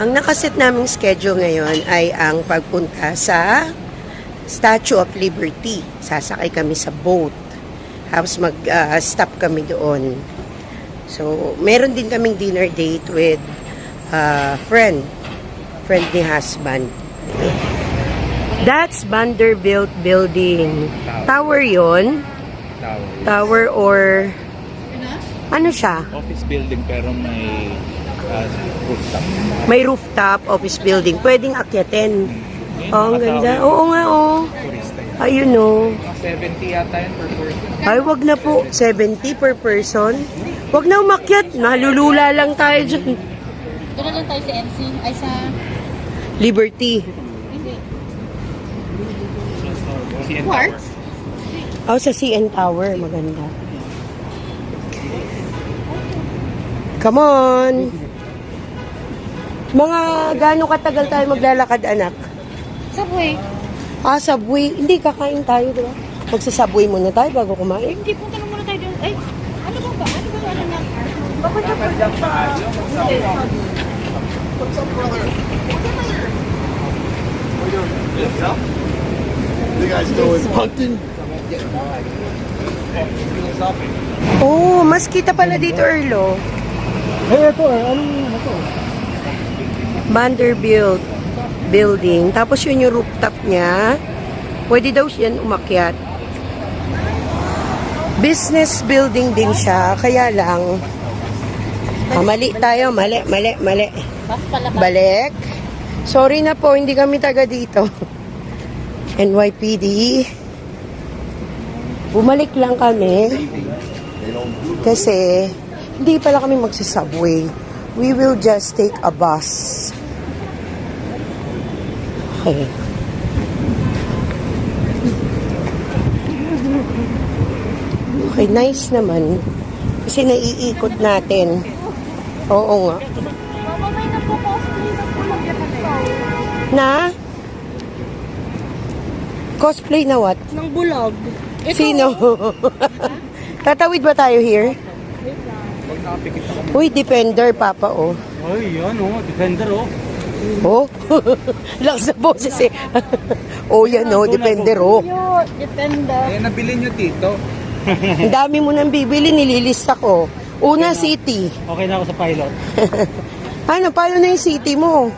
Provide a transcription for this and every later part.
Ang nakaset naming schedule ngayon ay ang pagpunta sa Statue of Liberty. Sasakay kami sa boat. Tapos mag-stop kami doon. So, meron din kaming dinner date with friend ni husband. That's Vanderbilt Building. Tower yon? Tower or ano siya? Office building pero may rooftop. May rooftop office building. Pwedeng akyatin. Oh, ang ganda. Oo nga, oh. Ayun, oh. 70 yata yun per person. Ay, wag na po. 70 per person. Wag na umakyat. Nalulula lang tayo dyan. Doon lang tayo sa NC, ay sa... Liberty. Hindi. CN Quartz? Oh, sa CN Tower. Maganda. Come on. Mga gaano katagal tayo maglalakad, anak? Subway. Ah, Subway. Hindi, kakain tayo, diba? Magsa-Subway muna tayo bago kumain. Hindi, punta na muna tayo doon. Ay, ano ba ba? Ano ba ano na? What's up, brother? You guys doing punting? Oh, mas kita pala dito, Erlo. Hey, ito anong ito? Vanderbilt Building. Tapos yun yung rooftop niya. Pwede daw siya umakyat. Business building din siya. Kaya lang, mali tayo. Mali. Bas pala ba? Balik. Sorry na po, hindi kami taga dito. NYPD. Bumalik lang kami. Kasi, hindi pala kami magsasubway. We will just take a bus. Okay. Okay, nice naman. Kasi naiikot natin. Oo nga. Mama, may nagpo-cosplay na po mag-Japan. Na? Cosplay na what? Ng bulag. Ito. Sino? Tatawid ba tayo here? Pag nakapikit ako. Uy, Defender, Papa, oh. Ay, yan Defender Oh? Lakas na boses eh. Oh, yan oh, Defender, oh. Yo, Defender. Eh, nabili nyo dito. Ang dami mo nang bibili, nililista ko. Una, City. Okay na ako sa pilot. Ano, paano na yung City mo?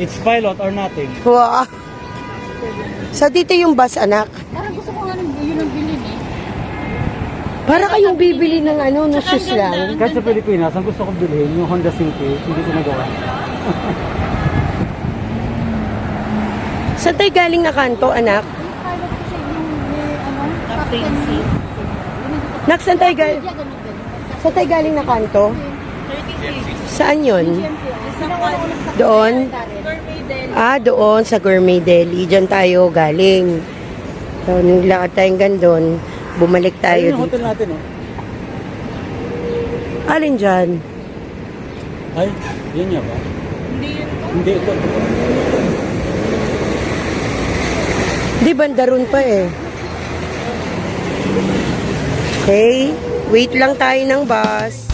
It's pilot or nothing. Wow. Sa dito yung bus, anak. Parang gusto ko nga yun ang bilhin eh. Para kayong bibili ng ano, na shoes lang. Kahit sa Pilipinas, ang gusto kong bilhin, yung Honda City, hindi ko nagawa. Saan tayo galing na kanto, anak? Pilot kasi yung captain seat. Nak, saan tayo galing? Saan tayo galing na kanto? 36. Saan yun? Doon? Doon? Ah, doon sa Gourmet Deli. Diyan tayo galing. So, nilakad tayong gandun. Bumalik tayo Ayun yung dito. hotel natin, Alin dyan? Ay, yun niya ba? Hindi ito. Di, bandaron pa eh. Okay, wait lang tayo ng bus.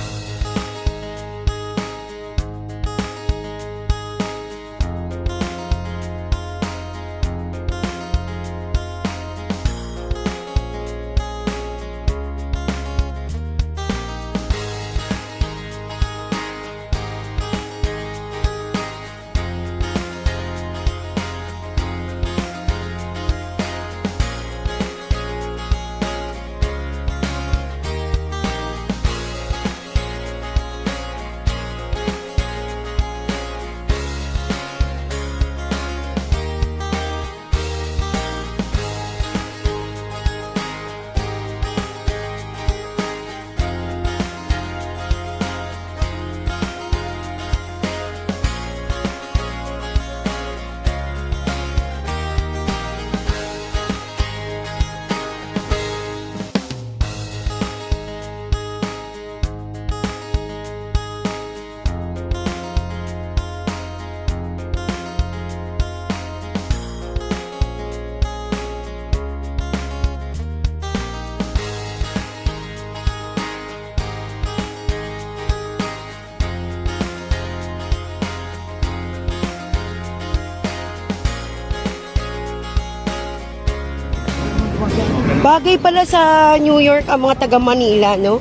Bagay pala sa New York ang mga taga Manila, no?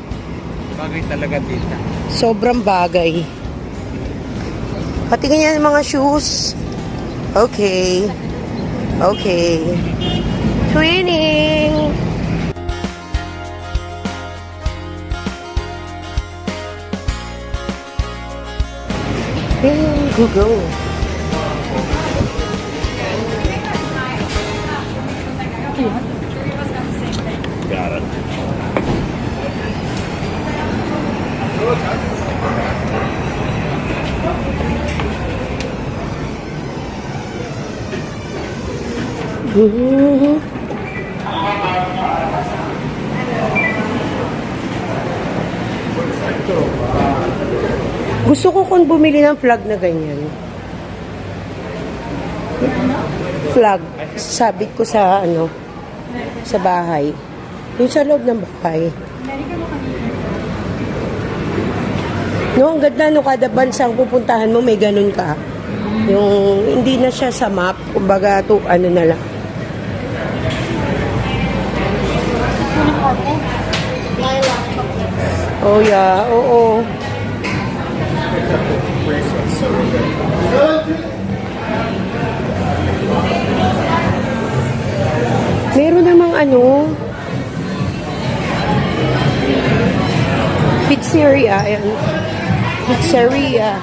Bagay talaga dito. Sobrang bagay. Patingin yan mga shoes. Okay. Okay. Twinning! Google. Got it. Gusto ko kung bumili ng flag na ganyan. Flag. Sabit ko sa sa bahay. Yung sa loob ng bahay. No, ang ganda no, kada bansang pupuntahan mo may ganun ka. Yung hindi na siya sa map, kumbaga to ano na lang. Oh yeah, oo. Meron namang pizzeria, ayan. Pizzeria.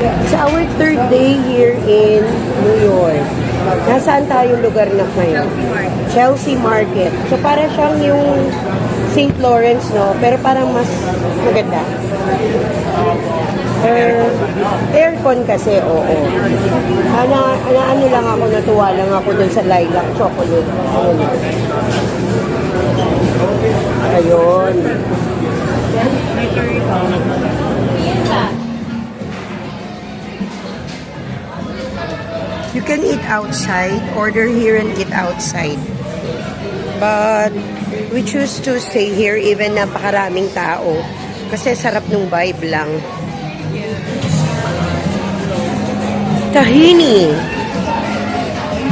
It's our third day here in New York. Nasaan tayong lugar na ngayon? Chelsea Market. So, para siyang yung St. Lawrence, no? Pero parang mas maganda. Aircon kasi, oo. Ano lang ako, natuwa lang ako dun sa lilac chocolate. Ayun. You can eat outside, order here and eat outside. But we choose to stay here even napakaraming tao. Kasi sarap nung vibe lang. Tahini.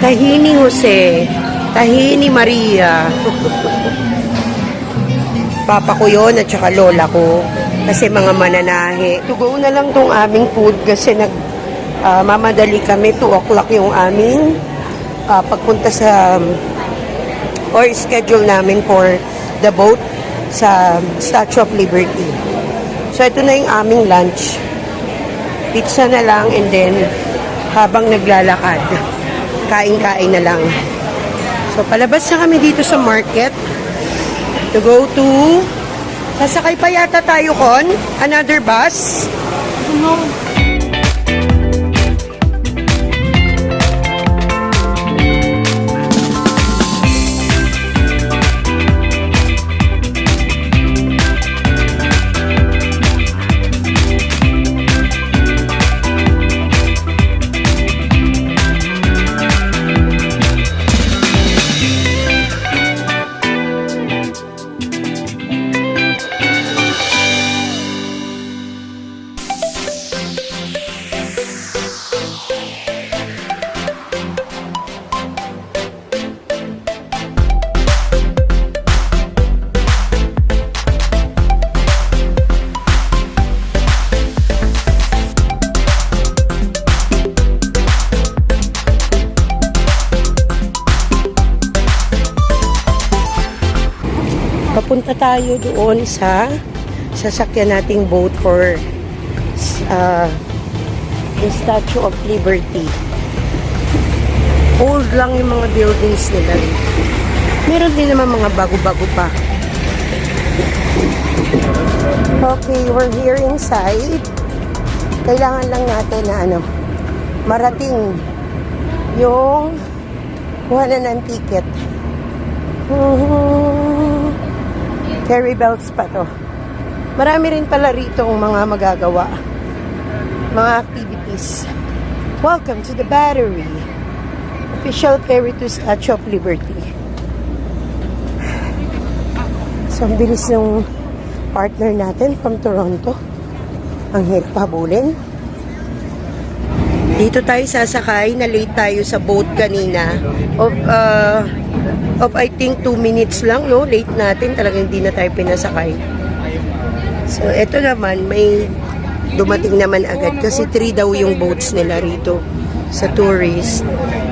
Tahini Jose. Tahini Maria. Papa ko yun at saka lola ko. Kasi mga mananahe. To go na lang tong aming food kasi mamadali kami, 2 o'clock yung aming pagpunta sa or schedule namin for the boat sa Statue of Liberty. So ito na yung aming lunch. Pizza na lang and then habang naglalakad, kain-kain na lang. So palabas na kami dito sa market to go to sasakay pa yata tayo kon another bus. No. Papunta tayo doon sa sasakyan nating boat for the Statue of Liberty. Old lang yung mga buildings nila. Meron din naman mga bago-bago pa. Okay, we're here inside. Kailangan lang natin na marating yung kuha na ng ticket. Ferry bells pa to. Marami rin pala rito ang mga magagawa. Mga activities. Welcome to the Battery. Official ferry to Statue of Liberty. So, ang bilis ng partner natin from Toronto. Ang hirap habulin. Dito tayo sasakay. Na late tayo sa boat kanina. Of I think 2 minutes lang, no? Late natin. Talagang hindi na tayo pinasakay. So, eto naman, may dumating naman agad. Kasi 3 daw yung boats nila rito sa tourist.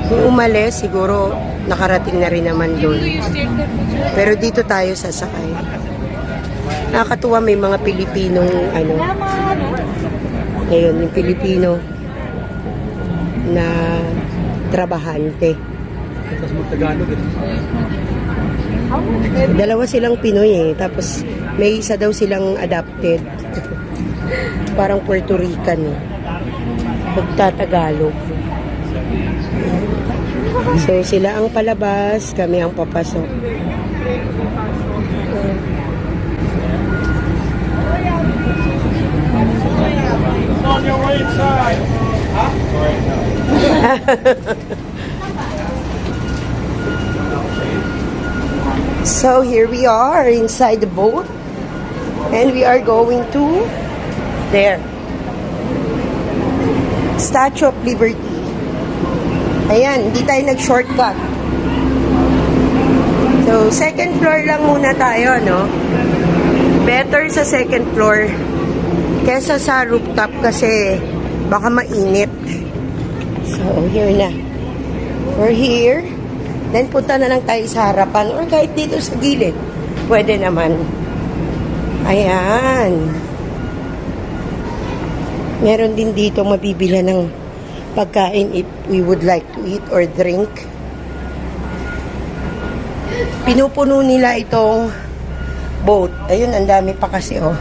Kung umalis, siguro nakarating na rin naman doon. Pero dito tayo sasakay. Nakakatuwa, may mga Pilipinong ano. Ngayon, yung Pilipino na trabahante. Tapos mag-Tagalog. Dalawa silang Pinoy eh. Tapos may isa daw silang adopted. Parang Puerto Rican eh. Magtatagalog. So sila ang palabas, kami ang papasok. On your right side. So here we are inside the boat. And we are going to there. Statue of Liberty. Ayan, hindi tayo nag-shortcut. So, second floor lang muna tayo, no? Better sa second floor kesa sa rooftop kasi baka mainit. So, here na. We're here. Then, punta na lang tayo sa harapan or kahit dito sa gilid. Pwede naman. Ayan. Meron din dito mabibila ng pagkain if we would like to eat or drink. Pinupuno nila itong boat. Ayun, ang dami pa kasi, oh.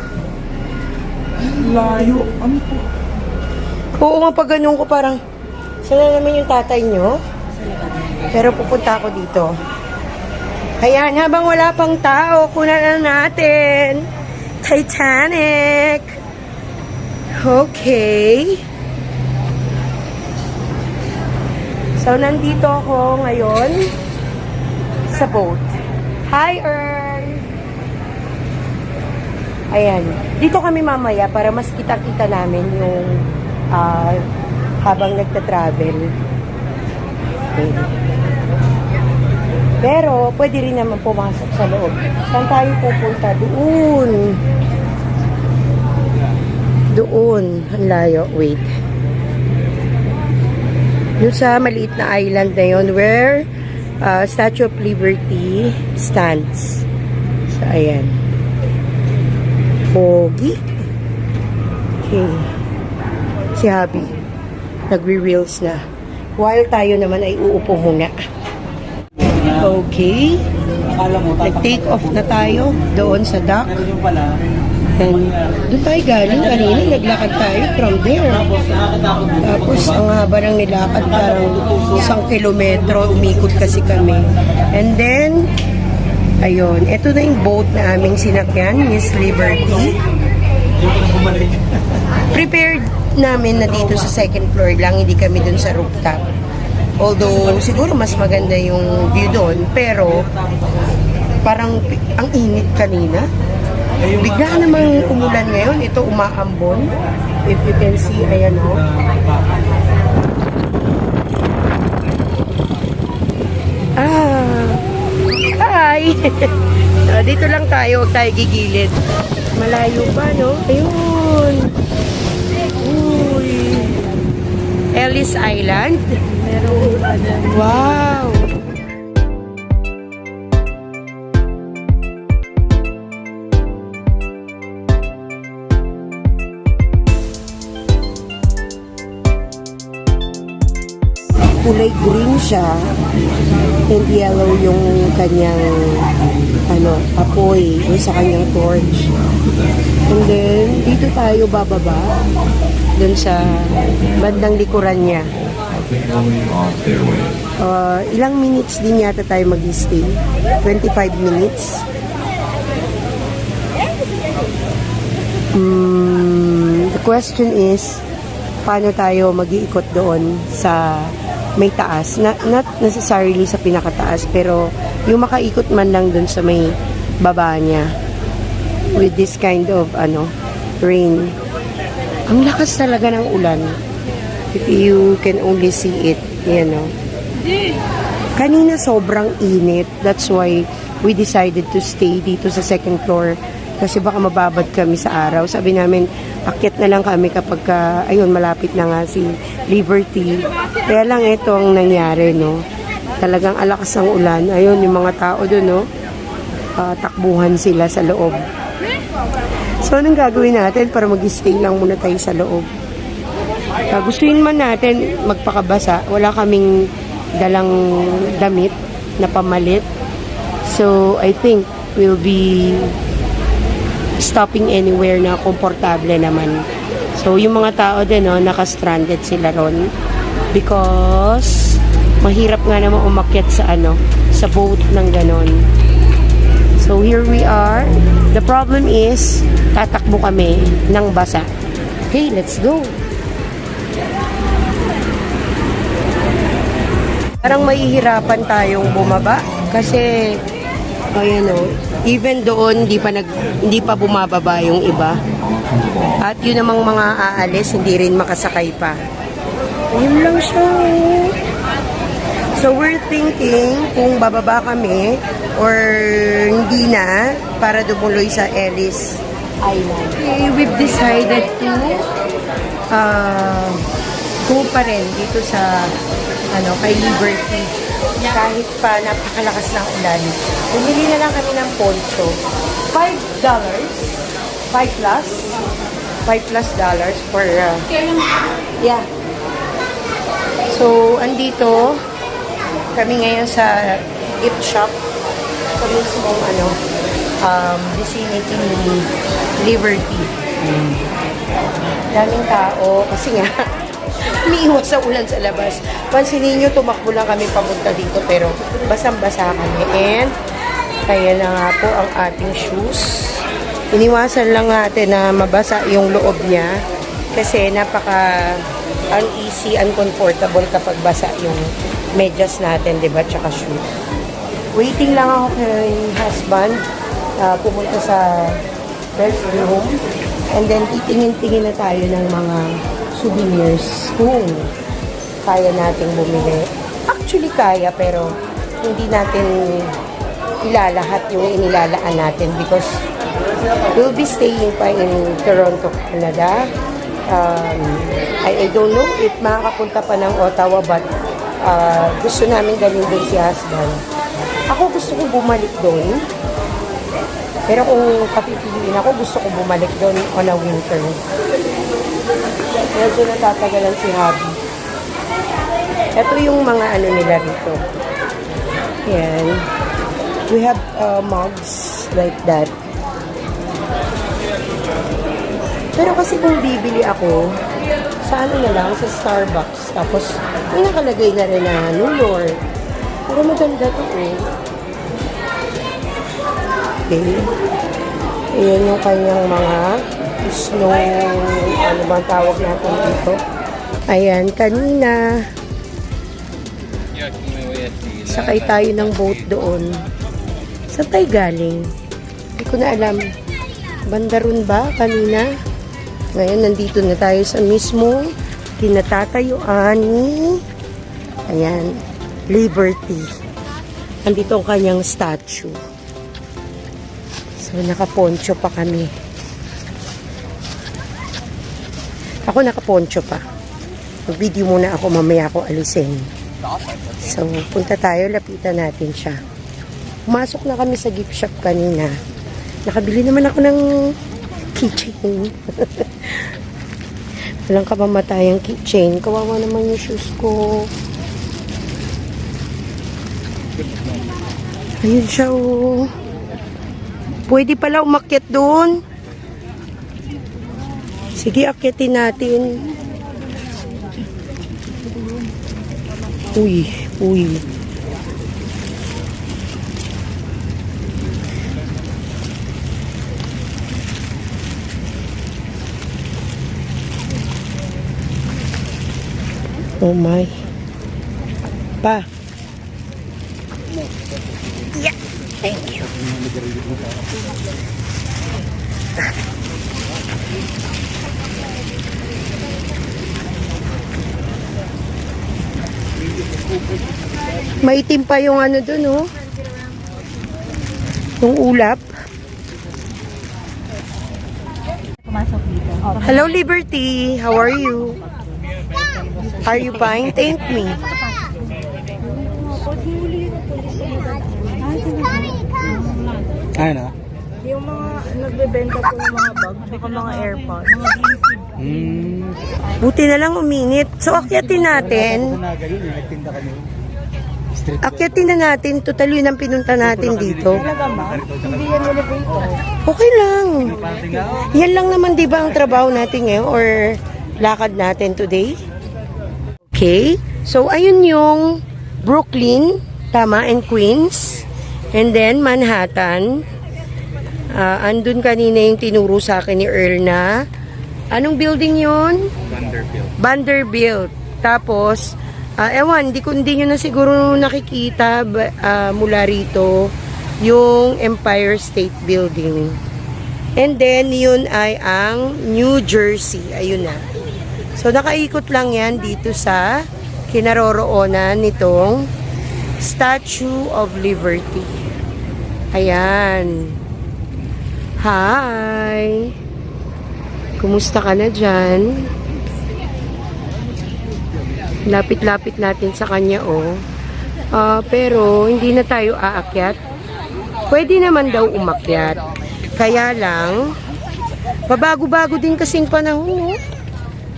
Layo. Ano po? Oo nga, pag ganun ko parang, sana naman yung tatay nyo? Pero pupunta ako dito. Ayan, habang wala pang tao, kunan na natin. Titanic. Okay. So, nandito ako ngayon sa boat. Hi, Earl! Ayan. Dito kami mamaya para mas kita-kita namin yung habang nagta-travel. Okay. Pero, pwede rin naman pumasok sa loob. Saan tayo pupunta? Doon. Doon. Ang layo. Wait. Doon sa maliit na island na yun where Statue of Liberty stands. So, ayan. Pogi. Okay. Si Habi. Nagre-reels na. While tayo naman ay uupo muna. Okay. Akala mo, Nag-take off na tayo doon sa dock. pero yung pala, And doon tayo galing kanina. Naglakad tayo from there. nakakatakot din. Tapos, ang haba ng nilakad, parang 1 kilometro, umikot kasi kami. And then, ayun, ito na yung boat na aming sinakyan, Miss Liberty. Prepared namin na dito sa second floor lang, hindi kami dun sa rooftop. Although, siguro mas maganda yung view doon, pero parang ang init kanina. Bigla namang umulan ngayon. Ito umaambon. If you can see, ayan o. Hi! So, dito lang tayo. Huwag tayo gigilid. Malayo pa, no? Ayun. Uy. Ellis Island. Wow! Kulay green siya and yellow yung kanyang apoy yung sa kanyang torch. And then dito tayo bababa dun sa bandang likuran niya. continuing on their way. Ilang minutes din yata tayo mag-stay? 25 minutes. The question is, paano tayo mag-iikot doon sa may taas? Not necessarily sa pinakataas, pero yung makaikot man lang doon sa may baba niya with this kind of rain. Ang lakas talaga ng ulan. If you can only see it, Kanina sobrang init. That's why we decided to stay dito sa second floor. Kasi baka mababad kami sa araw. Sabi namin, akyat na lang kami kapag ayun, malapit na nga si Liberty. Kaya lang ito ang nangyari, no? Talagang alakas ang ulan. Ayun, yung mga tao doon, no? Takbuhan sila sa loob. So, anong gagawin natin para mag-stay lang muna tayo sa loob? Gustuin man natin magpakabasa. Wala kaming dalang damit na pamalit. So, I think we'll be stopping anywhere na komportable naman. So, yung mga tao din, no, naka-stranded sila ron. Because, mahirap nga naman umakyat sa sa boat ng ganon. So, here we are. The problem is, tatakbo kami ng basa. Okay, let's go. Parang mahihirapan tayong bumaba kasi ayan even doon hindi pa bumababa yung iba. At yun namang mga aalis hindi rin makasakay pa. Ayun lang siya. So we're thinking kung bababa kami or hindi na para dumuloy sa Ellis Island. Okay, we've decided to go pa rin dito sa kay Liberty. Kahit pa napakalakas ng ulan. Bumili na lang kami ng poncho. $5. $5+ for yeah. So, andito kami ngayon sa gift shop. Sa mismong vicinity ni Liberty. Daming tao kasi nga umiiwas sa ulan sa labas. Pansinin nyo, tumakbo lang kami papunta dito pero basang-basa kami. And kaya na nga po ang ating shoes. Iniwasan lang natin na mabasa yung loob niya kasi napaka uneasy, uncomfortable kapag basa yung medyas natin, diba? Tsaka shoes. Waiting lang ako kay husband pumunta sa restroom and then titingin-tingin na tayo ng mga souvenirs kung kaya nating bumili. Actually kaya pero hindi natin ilalahat yung inilalaan natin because we'll be staying pa in Toronto, Canada. I don't know if makakapunta pa ng Ottawa but gusto namin dalhin doon si husband. Ako gusto ko bumalik doon. Pero kung papipiliin ako, gusto ko bumalik doon on a winter. Medyo natatagalan si hubby. Ito yung mga nila rito. Yan. We have mugs like that. Pero kasi kung bibili ako, sa na lang, sa Starbucks. Tapos, may nakalagay na rin na New York. Pero maganda to Okay. Ayan yung kanyang mga snow, ano bang tawag natin dito. Ayan, kanina sakay tayo ng boat doon. Saan tayo galing? Hindi ko na alam. Bandaron ba kanina? Ngayon, nandito na tayo sa mismo kinatatayuan ni Liberty. Nandito ang kanyang statue. So, nakaponcho pa kami. Ako nakaponcho pa. Mag-video muna ako, mamaya ako alisin. So, punta tayo, lapitan natin siya. Pumasok na kami sa gift shop kanina. Nakabili naman ako ng keychain. Walang kamamatayang keychain. Kawawa naman yung shoes ko. Ayun siya, oh. Pwede pala umakyat doon. Sige, akyatin natin. Uy, uy. Oh my. Pa. Yeah. Thank you. Maitim pa yung ano dun, oh. Yung ulap. Pumasok dito. Hello, Liberty. How are you? Are you fine? Thank me. Ay na? Yung mga nagbebenta po ng mga bag, saka mga airpods. Buti na lang uminit. So, akyatin natin. Naga yun, nagtinda kami. Street Akyatin na natin. Total yun ang pinunta natin dito. Talaga ba? Hindi yan elevator. Okay lang. Yan lang naman, di ba, ang trabaho natin ngayon or lakad natin today? Okay. So, ayun yung Brooklyn, tama, and Queens. And then, Manhattan. Andun kanina yung tinuro sa akin ni Earl na anong building yun? Vanderbilt. Tapos, ewan, hindi nyo na siguro nakikita mula rito yung Empire State Building. And then, yun ay ang New Jersey. Ayun na. So, nakaikot lang yan dito sa kinaroroonan nitong Statue of Liberty. Ayan. Hi! Kumusta ka na dyan? Lapit-lapit natin sa kanya, oh. Pero, hindi na tayo aakyat. Pwede naman daw umakyat. Kaya lang, babago-bago din kasing panahon, oh.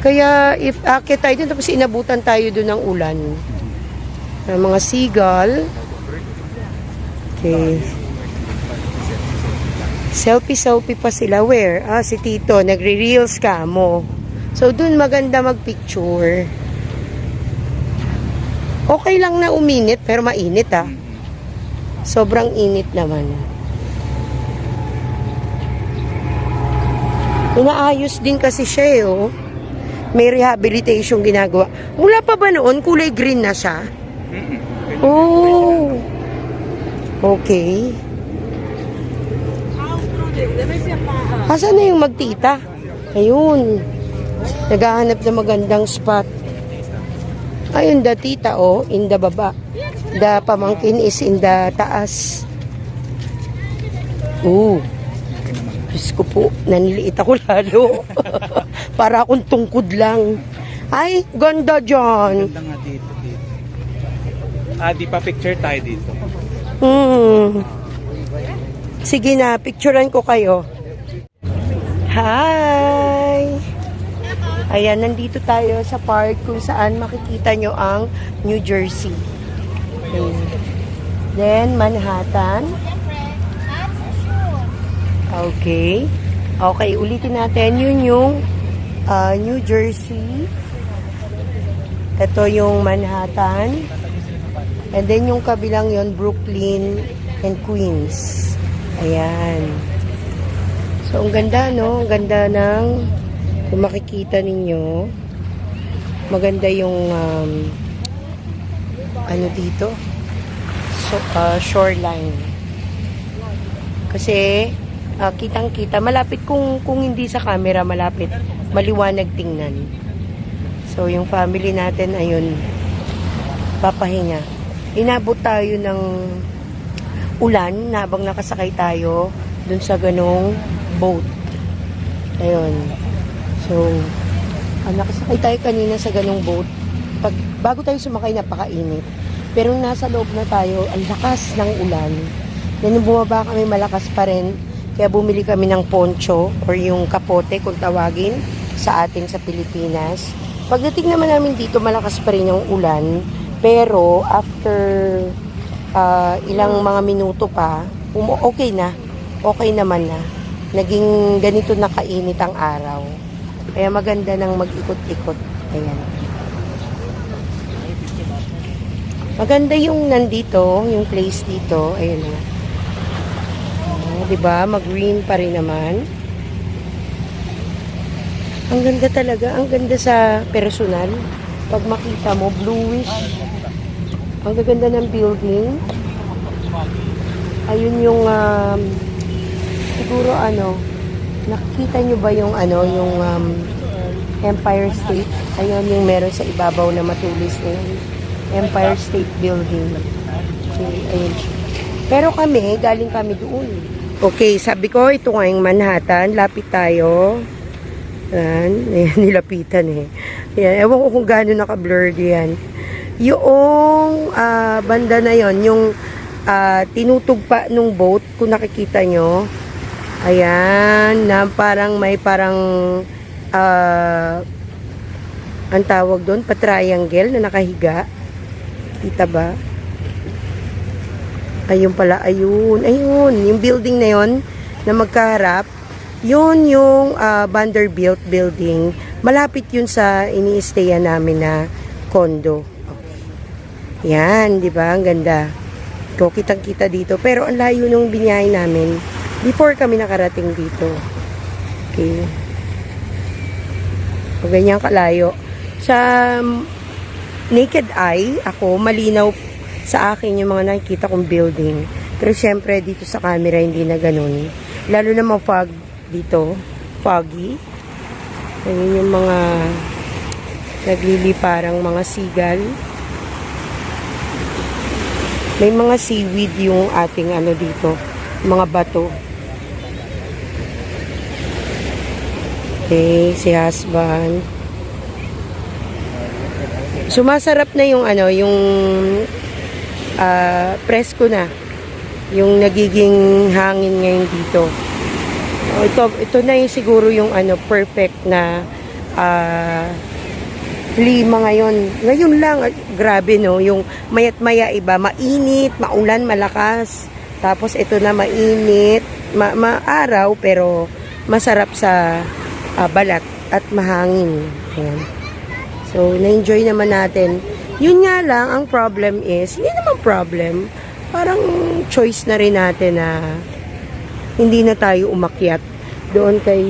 Kaya, if aakyat tayo dun, tapos inabutan tayo dun ng ulan. Mga seagull. Okay. Selfie pa sila. Where? Si Tito. Nagre-reels ka mo. So, dun maganda magpicture. Okay lang na uminit, pero mainit, ah. Sobrang init naman. Inaayos din kasi siya, eh, oh. May rehabilitation ginagawa. Mula pa ba noon, kulay green na siya? Oh. Okay. Asan na yung magtita? Ayun. Naghahanap na magandang spot. Ayun, the tita, oh, in the baba. The pamangkin is in the taas. Diyos ko po, naniliit ako lalo. Para akong tungkod lang. Ay, ganda dyan. Ganda nga dito. Di pa picture tayo dito. Sige na, picturean ko kayo. Hi! Ayan, nandito tayo sa park kung saan makikita nyo ang New Jersey. Okay. Then, Manhattan. Okay. Okay, ulitin natin. Yun yung New Jersey. Ito yung Manhattan. And then yung kabilang yon Brooklyn and Queens. Ayan. So, ang ganda, no? Ang ganda ng, kung makikita ninyo, maganda yung, ano dito? So, shoreline. Kasi, kitang-kita. Malapit kung hindi sa camera, malapit. Maliwanag tingnan. So, yung family natin, ayun, papahinga. Inabot tayo ng ulan habang nakasakay tayo dun sa ganong boat. Ayun. So, nakasakay tayo kanina sa ganong boat. Bago tayo sumakay, napakainit. Pero nasa loob na tayo, ang lakas ng ulan. Then, nung bumaba kami, malakas pa rin. Kaya bumili kami ng poncho or yung kapote kung tawagin sa atin sa Pilipinas. Pagdating naman namin dito, malakas pa rin yung ulan. Pero after ilang mga minuto pa, okay na. Okay naman na. Naging ganito na kainit ang araw. Kaya maganda nang mag-ikot-ikot. Ayan. Maganda yung nandito, yung place dito. Ayun o. Diba? Mag-green pa rin naman. Ang ganda talaga. Ang ganda sa personal. Pag makita mo, bluish. Ang gaganda ng building. Ayun yung siguro nakikita nyo ba yung yung Empire State? Ayun yung meron sa ibabaw na matulis na yun. Empire State Building. Ayun siya. Pero kami, galing kami doon. Okay, sabi ko, ito nga yung Manhattan. Lapit tayo. Ayan, nilapitan eh. Ayan, ewan ko kung gaano naka-blurred yan. Yung banda na yon, yung tinutugpa nung boat, kung nakikita nyo, ayan, na parang may ang tawag doon, pa-triangle na nakahiga. Kita ba? Ayun pala, ayun, yung building na yon na magkaharap, yun yung Vanderbilt building. Malapit yun sa ini-stayan namin na condo. Okay. Yan, di ba? Ang ganda. So, kitang-kita dito. Pero ang layo nung binyahe namin before kami nakarating dito. Okay. O, ganyan kalayo. Sa naked eye, ako, malinaw sa akin yung mga nakikita kong building. Pero syempre, dito sa camera, hindi na ganun. Lalo na mga fog dito. Foggy. Ayun yung mga nagliliparang mga seagull. May mga seaweed yung ating dito. Mga bato. Okay, si husband. Sumasarap na yung yung presko na. Yung nagiging hangin ngayon dito. Ito na yung siguro yung perfect na klima ngayon. Ngayon lang, grabe no, yung mayat maya iba, mainit, maulan, malakas. Tapos ito na mainit, maaraw pero masarap sa balat at mahangin. Ayan. So, na-enjoy naman natin. Yun nga lang, ang problem is, hindi naman problem, parang choice na rin natin na hindi na tayo umakyat doon kay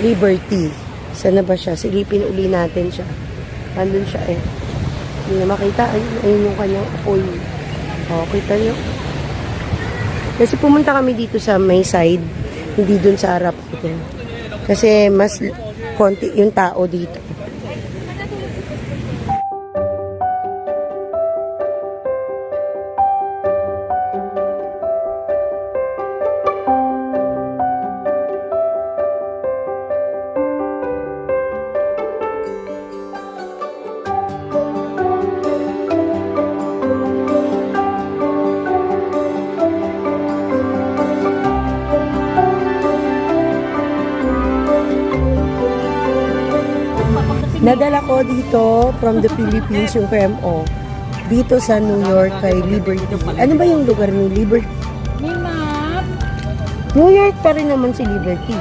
Liberty. Saan na ba siya? Silipin uli natin siya. Nandun siya eh. Hindi na makita. Ayun yung kanyang apoy. O, kita nyo. Kasi pumunta kami dito sa may side. Hindi dun sa harap. Kasi mas konti yung tao dito. Nadala ko dito from the Philippines yung PMO. Dito sa New York kay Liberty. Ano ba yung lugar ni Liberty? May map. New York pa rin naman si Liberty.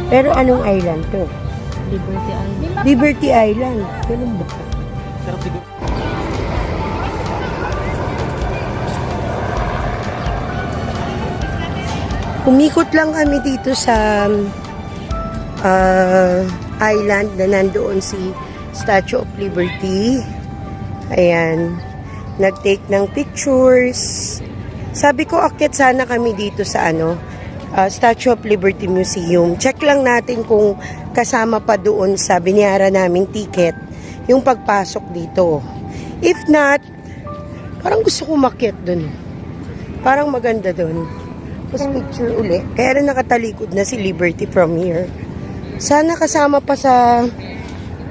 Pero anong island to? Liberty Island. Liberty Island. Ganun ba? Umikot lang kami dito sa island na nandoon si Statue of Liberty. Ayan. Nag-take ng pictures. Sabi ko, akyat sana kami dito sa Statue of Liberty Museum. Check lang natin kung kasama pa doon sa binayaran naming ticket yung pagpasok dito. If not, parang gusto ko umakyat doon. Parang maganda doon. Tapos picture uli. Kaya rin nakatalikod na si Liberty from here. Sana kasama pa sa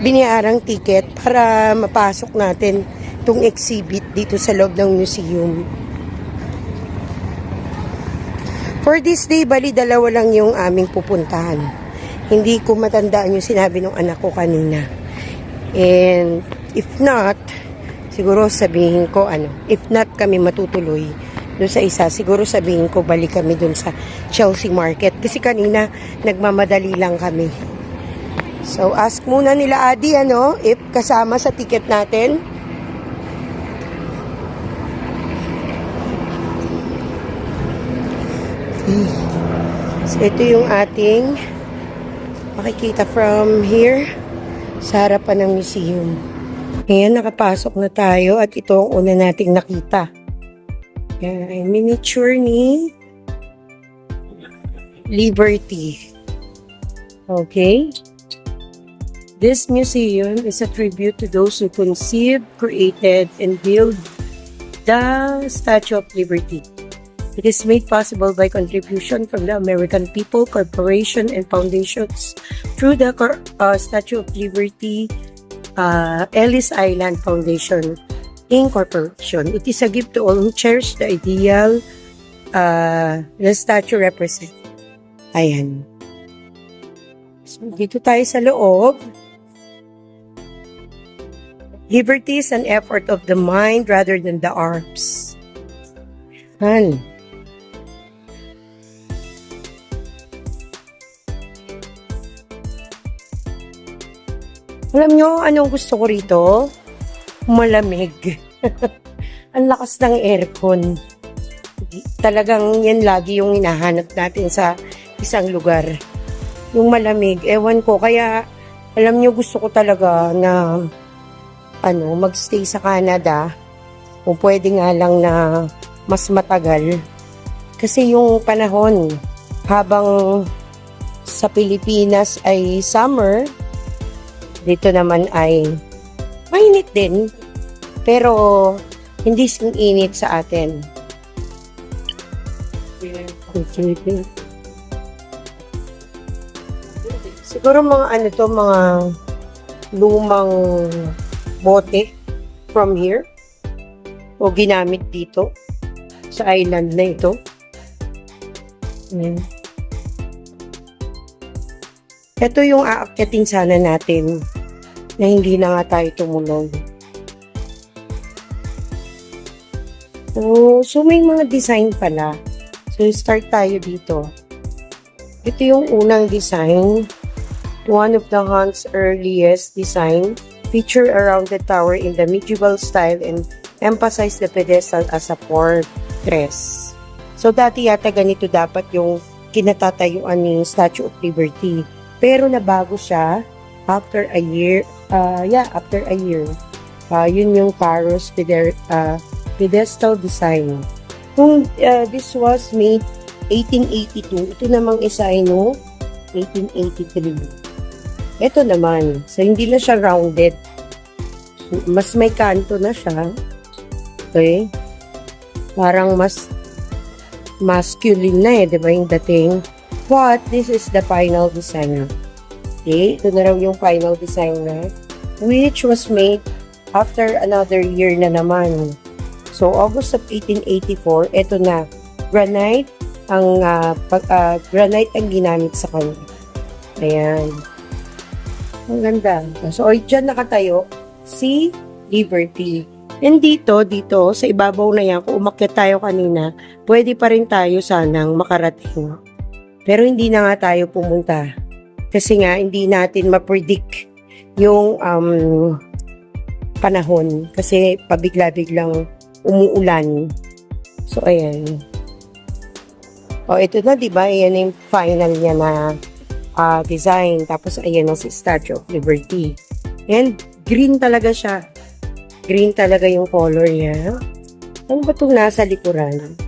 biniyarang ticket para mapasok natin itong exhibit dito sa loob ng museum. For this day, bali dalawa lang yung aming pupuntahan. Hindi ko matandaan yung sinabi ng anak ko kanina. And if not, siguro sabihin ko if not kami matutuloy doon sa isa, siguro sabihin ko balik kami doon sa Chelsea Market. Kasi kanina, nagmamadali lang kami. So, ask muna nila Adi, if kasama sa ticket natin. So, ito yung ating makikita from here sa harapan ng museum. Ayan, nakapasok na tayo at ito ang una nating nakita. Ayan, miniature ni Liberty. Okay. This museum is a tribute to those who conceived, created, and built the Statue of Liberty. It is made possible by contribution from the American people, corporation, and foundations through the Statue of Liberty Ellis Island Foundation Incorporation. It is a gift to all who cherish the ideal the statue represents. Ayan. So, dito tayo sa loob. Liberty is an effort of the mind rather than the arms. Ayan. Alam nyo, anong gusto ko rito? Malamig. Ang lakas ng aircon. Talagang yan lagi yung hinahanap natin sa isang lugar. Yung malamig. Ewan ko. Kaya, alam nyo, gusto ko talaga na magstay sa Canada. Kung pwede nga lang na mas matagal. Kasi yung panahon, habang sa Pilipinas ay summer, dito naman ay mainit din, pero hindi init sa atin. Siguro mga mga lumang bote from here o ginamit dito sa island na ito. Ito yung aakyatin sana natin na hindi na nga tayo tumulong. So may mga design pala. So, start tayo dito. Ito yung unang design. One of the Hunt's earliest design. Feature a rounded tower in the medieval style and emphasize the pedestal as a fortress. So, dati yata ganito dapat yung kinatatayuan ni Statue of Liberty. Pero nabago siya after a year. After a year. Yun yung Paros pedestal design. Kung this was made 1882, ito namang isa ay 1883. Ito naman, so hindi na siya rounded. Mas may kanto na siya. Okay? Parang mas masculine na di ba yung dating? But this is the final design. Okay? Ito na raw yung final design na, which was made after another year na naman. So, August of 1884, ito na, granite ang ginamit sa kanya. Ayan. Ang ganda. So, dyan nakatayo, si Liberty. And dito, sa ibabaw na yan, kung umakyat tayo kanina, pwede pa rin tayo sanang makarating. Pero hindi na nga tayo pumunta. Kasi nga, hindi natin ma-predict yung panahon. Kasi pabigla-biglang umuulan. So, ayan. Ito na, diba? Ayan yung final niya na design. Tapos, ayan ang si Statue of Liberty. And, green talaga siya. Green talaga yung color niya. Ano ba itong nasa likuran?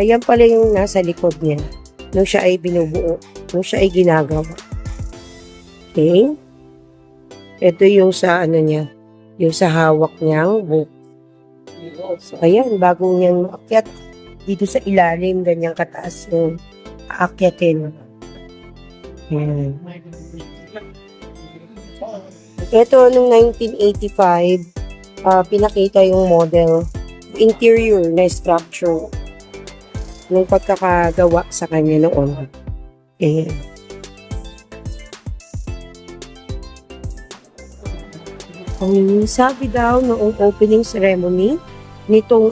Yan pala yung nasa likod niya. Nung siya ay binubuo. Nung siya ay ginagawa. Okay? Ito yung sa niya. Yung sa hawak niyang book. So, ayan, bago niyang maakyat dito sa ilalim, ganyang kataas yung aakyatin. Ayan. Ito, noong 1985, pinakita yung model, interior na structure ng pagkakagawa sa kanya noon. Ayan. Sabi daw noong opening ceremony nitong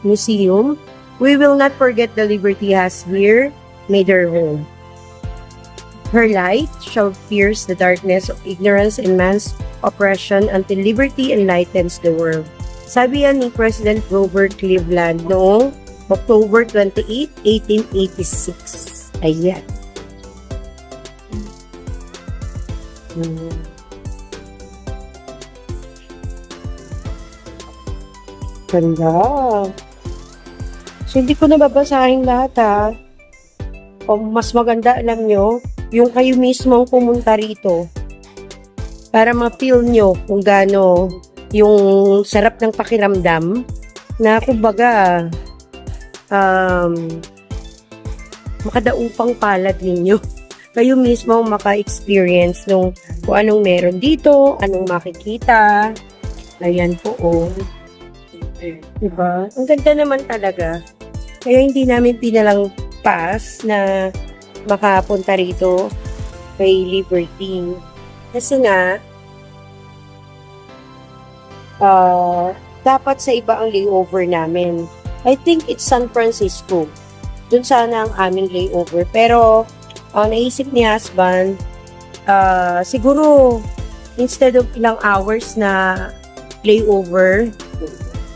museum, we will not forget the liberty has here made her home. Her light shall pierce the darkness of ignorance and man's oppression until liberty enlightens the world. Sabi yan ni President Grover Cleveland noong October 28, 1886. Ayan. Ganda. So, hindi ko nababasahin lahat ha. O mas maganda, alam nyo, yung kayo mismo ang pumunta rito para ma-feel nyo kung gaano yung sarap ng pakiramdam na kumbaga makadaupang palad ninyo. Kayo mismo maka-experience nung kung anong meron dito, anong makikita. Ayan po, oh. Diba? Ang ganda naman talaga. Kaya hindi namin pinalang pass na makapunta rito kay Liberty. Kasi nga, dapat sa iba ang layover namin. I think it's San Francisco. Doon sana ang aming layover. Pero, naisip ni husband, siguro, instead of ilang hours na layover,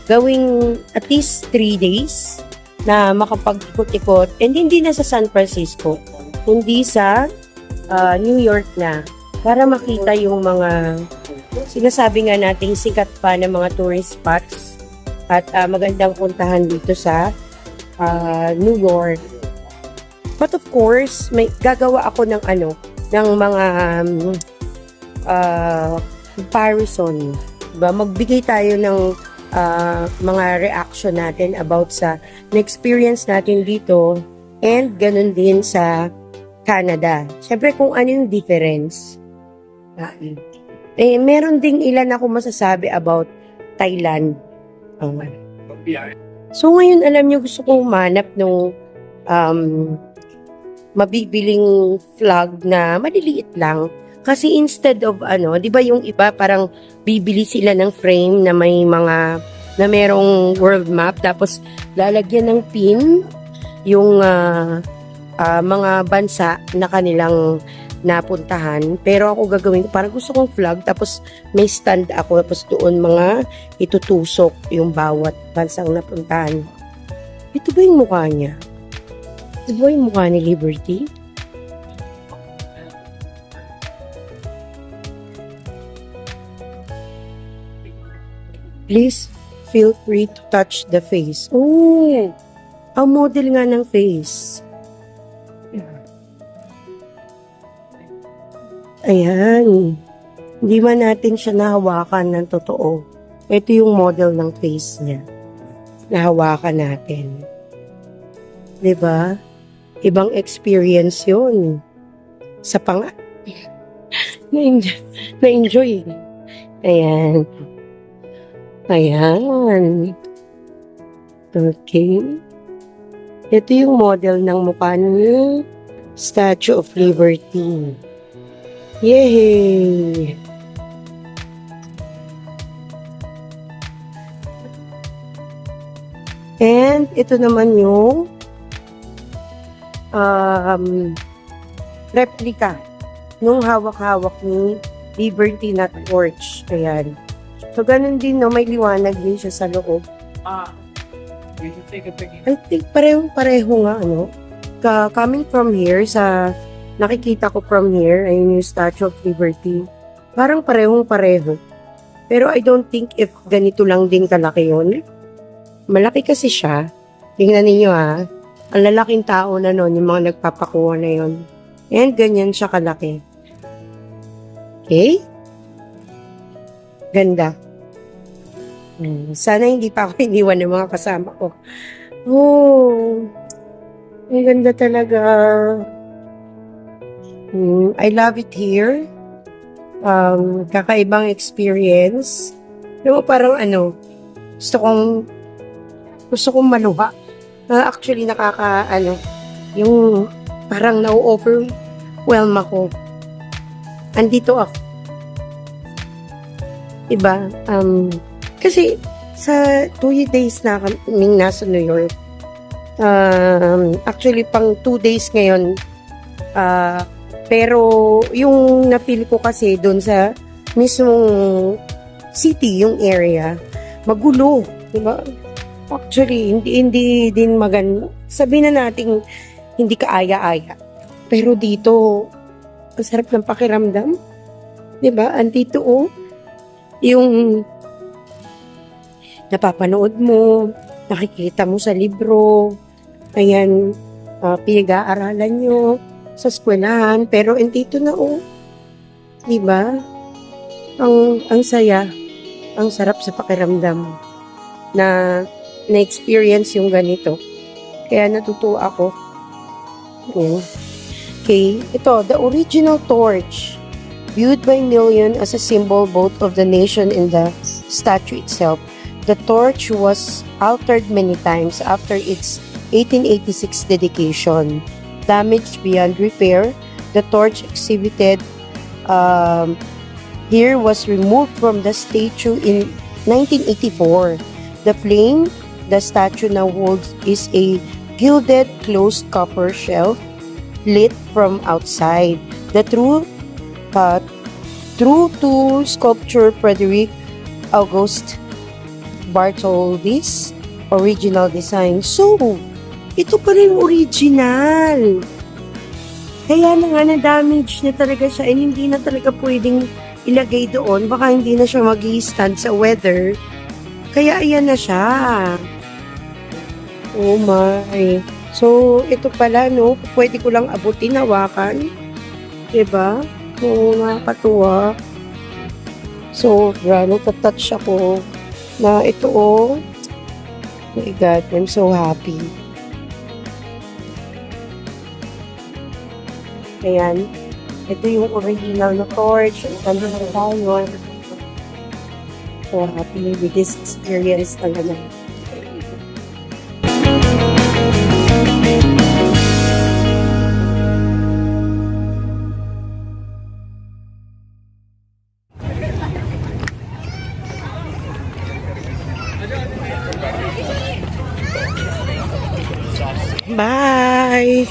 gawing at least 3 days na makapag-ikot-ikot. And hindi na sa San Francisco, kundi sa New York na. Para makita yung mga sinasabi nga nating sikat pa ng mga tourist spots at magandang puntahan dito sa New York. But of course, may gagawa ako ng ng mga comparison. Diba? Magbigay tayo ng mga reaction natin about sa na-experience natin dito and ganun din sa Canada. Siyempre kung ano yung difference. Meron ding ilan ako masasabi about Thailand. So ngayon alam nyo gusto kong manap nung mabibiling flag na maliliit lang. Kasi instead of di ba yung iba parang bibili sila ng frame na may mga na merong world map tapos lalagyan ng pin yung mga bansa na kanilang napuntahan. Pero ako gagawin ko parang gusto kong flag tapos may stand ako tapos doon mga itutusok yung bawat bansang napuntahan. Ito ba yung mukha niya? Ito ba yung mukha ni Liberty? Please feel free to touch the face. Oh, ang model nga ng face. Ayan. Hindi man natin siya nahawakan ng totoo. Ito yung model ng face niya. Nahawakan natin. 'Di ba? Ibang experience yun. Sa na-enjoy. Ayan. Ayan. Okay. Ito yung model ng mukha ni Statue of Liberty. Yay! And ito naman yung replica nung hawak-hawak ni Liberty na torch. Ayan. So, ganun din, no? May liwanag din siya sa loob. You can take a picture. I think pareho nga, coming from here, nakikita ko from here, ayun yung Statue of Liberty. Parang pareho. Pero I don't think if ganito lang din kalaki yun. Malaki kasi siya. Tingnan ninyo ang lalaking tao na nun, yung mga nagpapakuha na yun. And ganyan siya kalaki. Okay? Ganda. Sana hindi pa ako iniwan ng mga kasama ko. Oh, ang ganda talaga. I love it here. Kakaibang experience. Pero parang gusto kong maluha. Actually, yung parang na-overwhelm ako. Andito ako. Diba? Kasi sa 2 days na kaming nasa New York, actually pang 2 days ngayon, pero yung na-feel ko kasi doon sa mismong city, yung area, magulo, diba? Actually, hindi din sabihin na natin hindi kaaya-aya. Pero dito, ang sarap ng pakiramdam. 'Di ba? Andito yung napapanood mo, nakikita mo sa libro, ayan, pinag-aaralan nyo sa eskwelahan, pero andito na 'di ba? Ang saya, ang sarap sa pakiramdam na na-experience yung ganito. Kaya natutuwa ako. Ayan. Okay, ito, the original torch, viewed by millions as a symbol both of the nation and the statue itself. The torch was altered many times after its 1886 dedication. Damaged beyond repair, the torch exhibited here was removed from the statue in 1984. The flame the statue now holds is a gilded closed copper shell lit from outside. The true to sculpture Frederick August Bartholdi's original design. So, ito pa rin original. Kaya na nga na-damage na talaga siya and hindi na talaga pwedeng ilagay doon. Baka hindi na siya mag-i-stand sa weather. Kaya ayan na siya. Oh my. So, ito pala, no? Pwede ko lang abutin, hawakan. Diba? Oo, nakakatuwa. So, natatouch ako na ito, oh my God, I'm so happy. Ayan. Ito yung original na torch. Ang ganda na tayo. So happy with this experience talaga. Bye!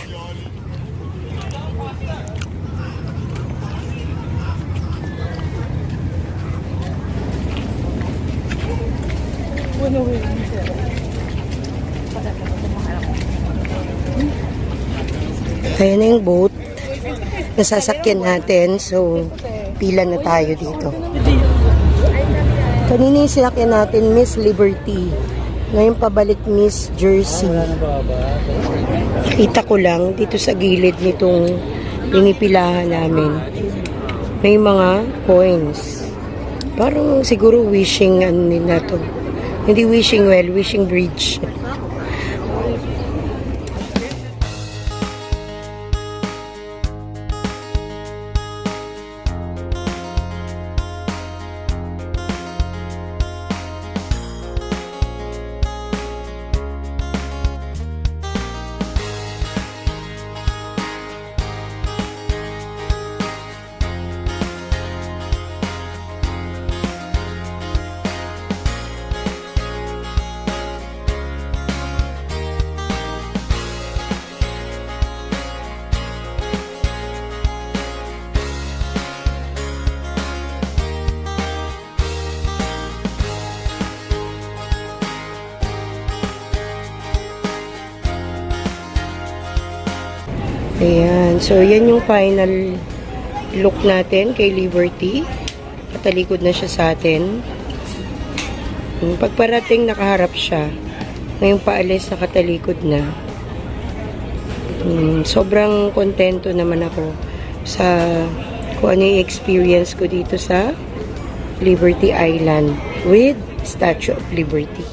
Ayan na yung boat. Nasasakyan natin. So, pila na tayo dito. Kanina yung sinakyan natin, Miss Liberty. Ngayon pabalik Miss Jersey. Kita ko lang dito sa gilid nitong pinipilahan namin. May mga coins. Parang siguro wishing ano nila to. Hindi wishing well, wishing bridge. Ayan. So, yan yung final look natin kay Liberty. Katalikod na siya sa atin. Pagparating, nakaharap siya. Ngayong paalis, nakatalikod na. Sobrang kontento naman ako sa kung ano yung experience ko dito sa Liberty Island with Statue of Liberty.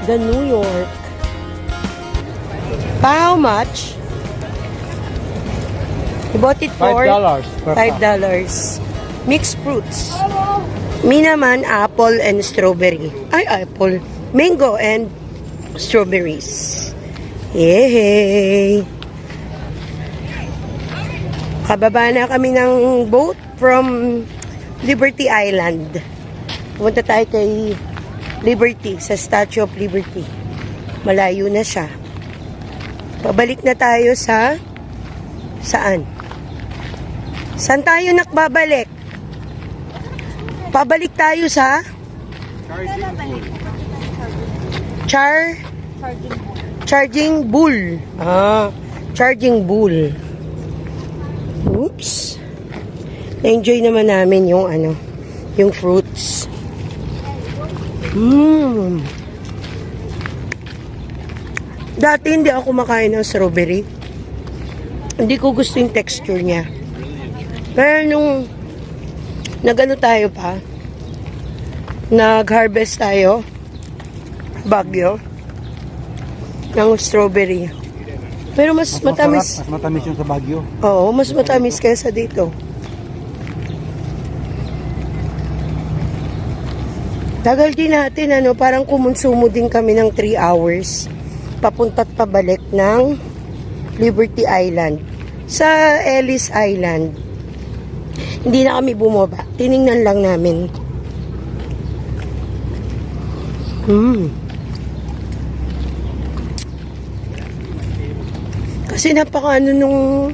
The New York. How much? You bought it for $5 per $5. Mixed fruits. Me naman, apple and strawberry. Ay, apple. Mango and strawberries. Yay! Kababa na kami ng boat from Liberty Island. Pumunta tayo kay Liberty, sa Statue of Liberty. Malayo na siya. Pabalik na tayo sa... Saan? Saan tayo nakbabalik? Pabalik tayo sa... Charging Bull. Charging Bull. Oops. Na-enjoy naman namin yung yung fruits. Dati hindi ako makain ng strawberry. Hindi ko gusto yung texture niya. Pero nung tayo pa, nag-harvest tayo, Baguio, ng strawberry. Pero mas matamis. Mas matamis yung sa Baguio. Oo, mas matamis kaysa dito. Tagal din natin, parang kumonsumo din kami ng 3 hours. Papunta't pabalik ng Liberty Island. Sa Ellis Island, hindi na kami bumaba. Tiningnan lang namin. Kasi nung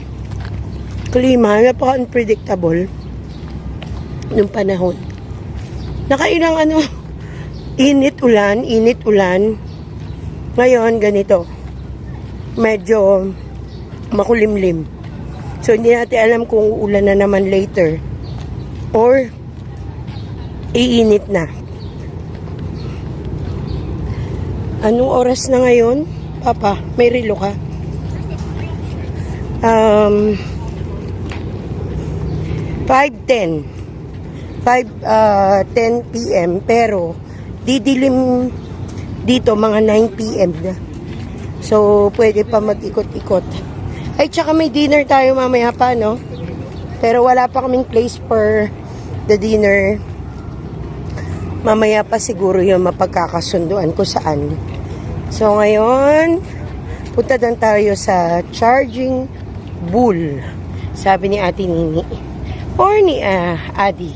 klima, napaka-unpredictable nung panahon. Nakailang init ulan. Ngayon, ganito. Medyo makulimlim. So, hindi natin alam kung ulan na naman later. Or, iinit na. Anong oras na ngayon? Papa, may relo ka? 5:10 p.m. pero didilim dito mga 9 p.m. na. So, pwede pa mag-ikot-ikot. Ay, tsaka may dinner tayo mamaya pa, no? Pero wala pa kaming place for the dinner. Mamaya pa siguro yung mapagkakasunduan ko saan. So, ngayon, punta lang tayo sa Charging Bull. Sabi ni Ate Nini. Or ni Adi.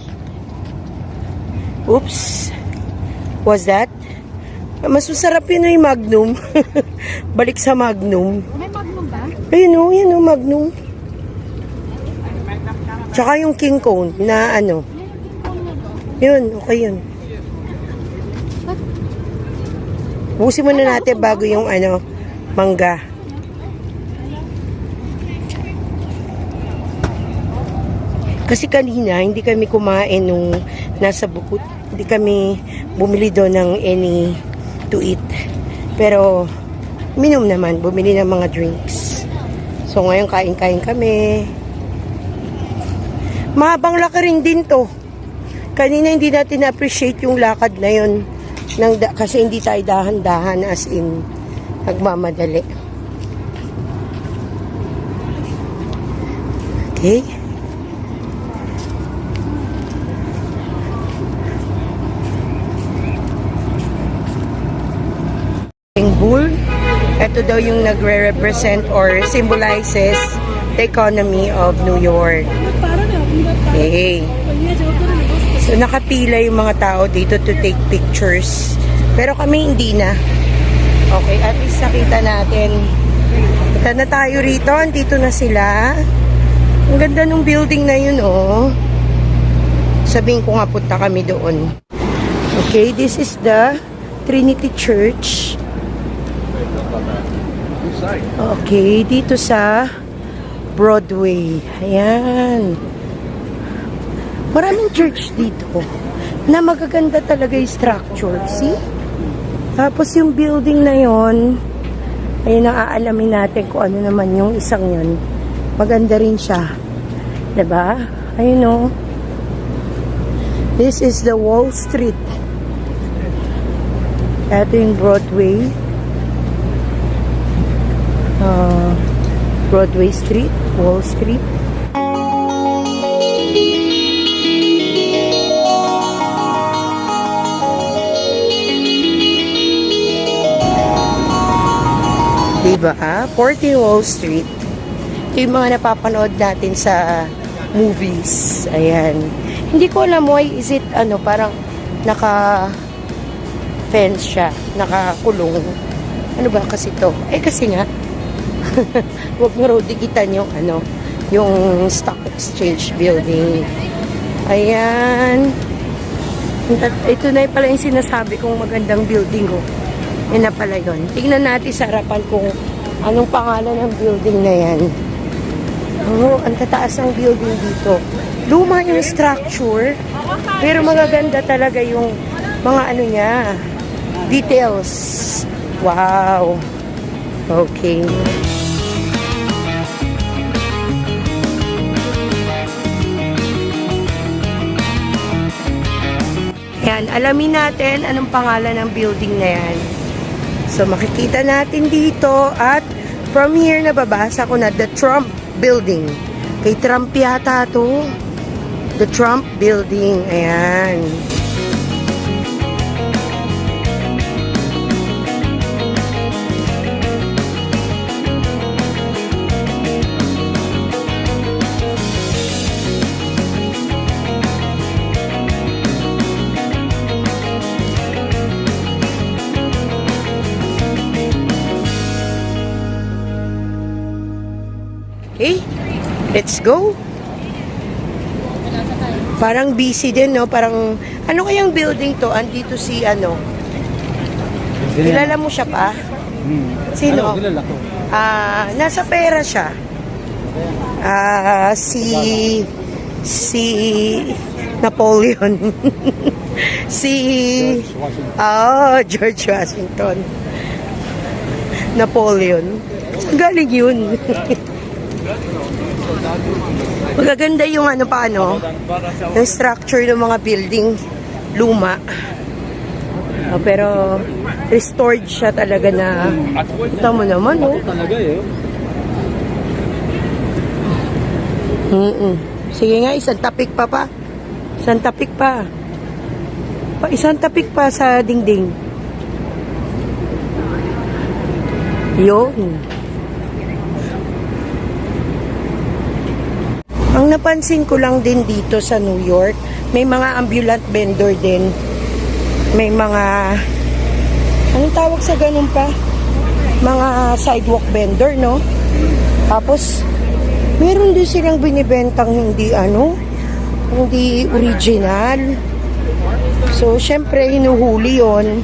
Oops. Was that? Mas masarap yun yung Magnum. Balik sa Magnum. May Magnum ba? Ayun o, Magnum. Tsaka yung King Cone na Yun, okay yun. Busin muna natin bago yung mangga. Kasi kanina, hindi kami kumain nung nasa bukod. Hindi kami bumili doon ng any to eat. Pero, minom naman. Bumili ng mga drinks. So, ngayon, kain-kain kami. Mahabang laki rin din to. Kanina, hindi natin na-appreciate yung lakad na yun. Kasi hindi tayo dahan-dahan as in nagmamadali. Okay. Bull. Ito daw yung nagre-represent or symbolizes the economy of New York. Okay. So, nakapila yung mga tao dito to take pictures. Pero kami hindi na. Okay, at least nakita natin. Punta na tayo rito. Andito na sila. Ang ganda ng building na yun, oh. Sabihin ko nga punta kami doon. Okay, this is the Trinity Church. Okay, dito sa Broadway. Ayan. Maraming church dito na magaganda talaga yung structure. See? Tapos yung building na yon, ay naaalamin natin kung ano naman yung isang yun. Maganda rin siya. Diba? Ayun o. This is the Wall Street. Ito yung Broadway. Broadway Street, Wall Street. Diba? 14 Wall Street. Ito yung mga napapanood natin sa movies. Ayan. Hindi ko alam why is it parang naka-fence siya. Nakakulong. Ano ba kasi to? Kasi nga huwag mo raw dikitan yung yung stock exchange building. Ayan. Ito na pala yung sinasabi kong magandang building ko. Yan na pala yun. Tingnan natin sa harapan kung anong pangalan ng building na yan. Oh, ang tataas ng building dito. Luma yung structure, pero magaganda talaga yung mga niya, details. Wow. Okay. Yan, alamin natin anong pangalan ng building na yan. So, makikita natin dito at from here nababasa ko na the Trump Building. Kay Trump yata to. The Trump Building. Ayan. Okay, let's go. Parang busy din, no? Parang, ano kayang building to? Andito si, kilala mo siya pa? Sino? Kilala ko. Nasa pera siya. Si Napoleon. George Washington. Napoleon. Saan galing yun? Magaganda yung yung structure ng mga building luma. Pero restored siya talaga na ito mo naman, Talaga Sige nga, isang tapik pa. Isang tapik pa. Isang tapik pa sa dingding. Yun. Ang napansin ko lang din dito sa New York, may mga ambulant vendor din. May mga, anong tawag sa ganun pa? Mga sidewalk vendor, no? Tapos, meron din silang binibentang hindi original. So, syempre, hinuhuli yun.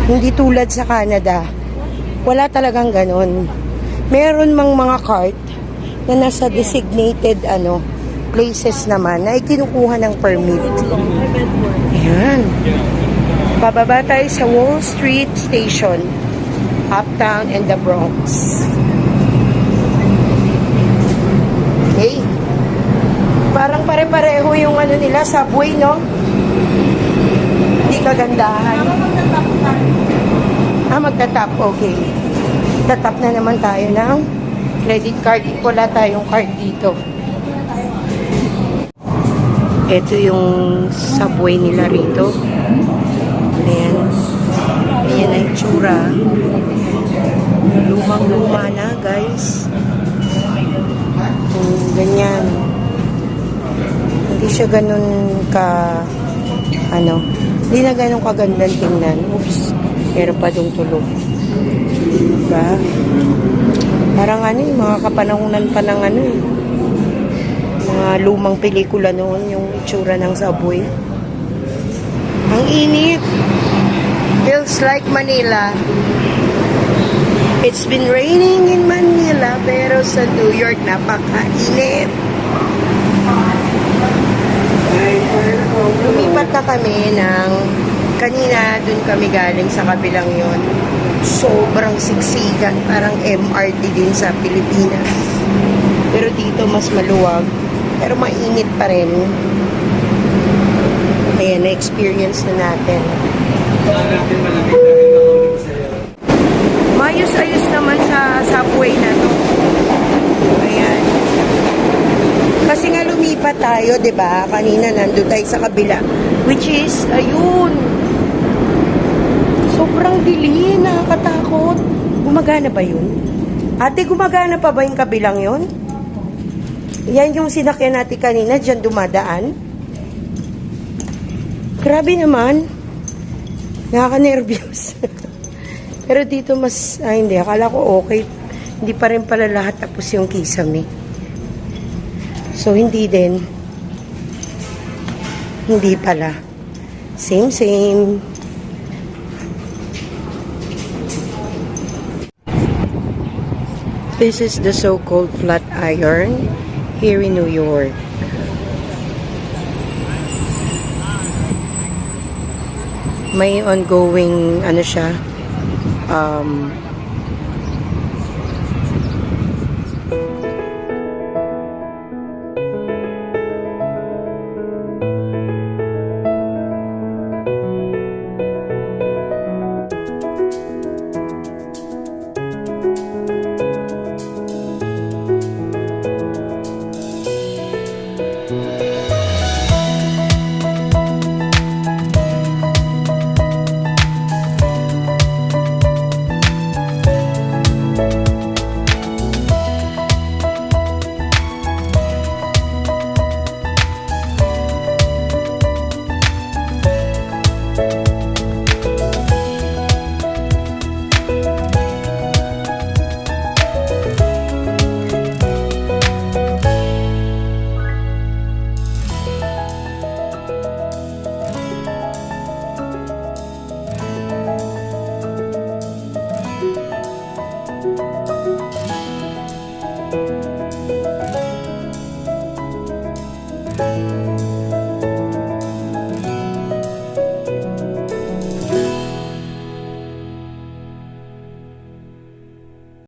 Hindi tulad sa Canada. Wala talagang ganon. Meron mang mga cart na nasa designated places naman na ikinukuha ng permit. Ayan. Bababa tayo sa Wall Street Station, Uptown and the Bronx. Okay. Parang pare-pareho yung nila, subway, no? Hindi kagandahan. Magtatap. Okay. Tatap na naman tayo ng credit card. Wala tayong card dito. Ito yung subway nila rito. Ayan. Ayan ang itsura. Lumang-luma na, guys. Ganyan. Hindi siya ganun hindi na ganun kagandang tingnan. Oops. Meron pa dong tulog. Diba? Parang yung mga kapanahunan pa ng mga lumang pelikula noon, yung itsura ng subway. Ang init. Feels like Manila. It's been raining in Manila, pero sa New York, napakainit. Lumipat na kami kanina dun kami galing sa kabilang yon. Sobrang siksikan, parang MRT din sa Pilipinas. Pero dito mas maluwag, pero mainit pa rin. Ayan, na-experience na natin. Mayos-ayos naman sa subway na to. Ayan. Kasi nga lumipat tayo, 'di ba? Kanina nandun tayo sa kabila, which is ayun. Sobrang dilim, nakakatakot. Gumagana ba yun? Ate, gumagana pa ba yung kabilang yun? Yan yung sinakyan natin kanina, dyan dumadaan. Grabe naman. Nakaka-nervous. Pero dito mas, hindi, akala ko okay. Hindi pa rin pala lahat tapos yung Kisame. So, hindi din. Hindi pala. Same. This is the so-called Flatiron here in New York. May ongoing, ano siya,